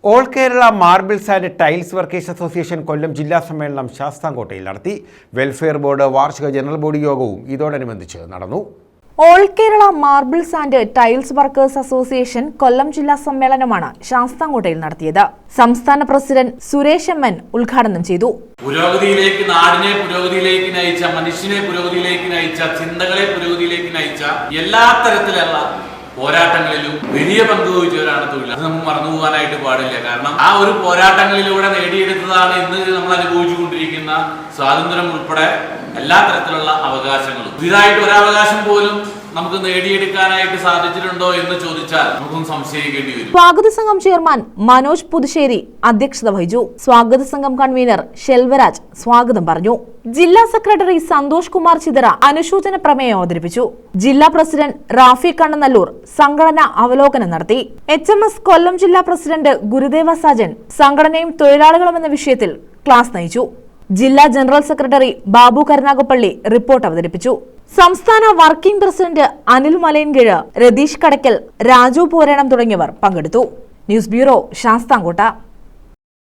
All Kerala marbles and tiles workers association Kollam ജില്ലാ സമ്മേളനം ശാസ്താംകോട്ടയിൽ നടത്തി. വെൽഫെയർ ബോർഡ് വാർഷിക ജനറൽ ബോഡി യോഗവും ഇതോടനുബന്ധിച്ച് നടന്നു. All Kerala marbles and tiles workers association Kollam ജില്ലാ സമ്മേളനമാണ് ശാസ്താംകോട്ടയിൽ നടത്തിയത്. സംസ്ഥാന പ്രസിഡന്റ് സുരേഷ് എം. ഉദ്ഘാടനം ചെയ്തു. പുരോഗതിയിലേക്ക്, നാടിനെ പുരോഗതിയിലേക്ക് നയിച്ച, മനുഷ്യനെ പുരോഗതിയിലേക്ക് നയിച്ച, ചിന്തകളെ പുരോഗതിയിലേക്ക് നയിച്ച എല്ലാ തരത്തിലുള്ള പോരാട്ടങ്ങളിലും വലിയ പങ്ക് വഹിച്ചവരാണ് തൊഴിലാളികൾ. അത് നമ്മൾ മറന്നുപോകാനായിട്ട് പാടില്ല. കാരണം ആ ഒരു പോരാട്ടങ്ങളിലൂടെ നേടിയെടുത്തതാണ് ഇന്ന് നമ്മൾ അനുഭവിച്ചുകൊണ്ടിരിക്കുന്ന സ്വാതന്ത്ര്യം ഉൾപ്പെടെ എല്ലാ തരത്തിലുള്ള അവകാശങ്ങളും. പുതിയതായിട്ട് ഒരവകാശം പോലും നമുക്ക് നേടിയെടുക്കാനായിട്ട് സാധിച്ചിട്ടുണ്ടോ എന്ന് ചോദിച്ചാൽ നമുക്കും സംശയിക്കേണ്ടി വരും. സ്വാഗത സംഘം ചെയർമാൻ മനോജ് പുതുശ്ശേരി അധ്യക്ഷത വഹിച്ചു. സ്വാഗത സംഘം കൺവീനർ ഷെൽവരാജ് സ്വാഗതം പറഞ്ഞു. ജില്ലാ സെക്രട്ടറി സന്തോഷ് കുമാർ ചിതറ അനുശോചന പ്രമേയം അവതരിപ്പിച്ചു. ജില്ലാ പ്രസിഡന്റ് റാഫി കണ്ണനല്ലൂർ സംഘടന അവലോകനം നടത്തി. HMS കൊല്ലം ജില്ലാ പ്രസിഡന്റ് ഗുരുദേവ സാജൻ സംഘടനയും തൊഴിലാളികളും എന്ന വിഷയത്തിൽ ക്ലാസ് നയിച്ചു. ജില്ലാ general secretary Babu Karunagappally report അവതരിപ്പിച്ചു. സംസ്ഥാന വർക്കിംഗ് പ്രസിഡന്റ് അനിൽ മലയൻകീഴ്, രതീഷ് കടക്കൽ, രാജു പോരാണം തുടങ്ങിയവർ പങ്കെടുത്തു. News bureau, Sasthamkotta.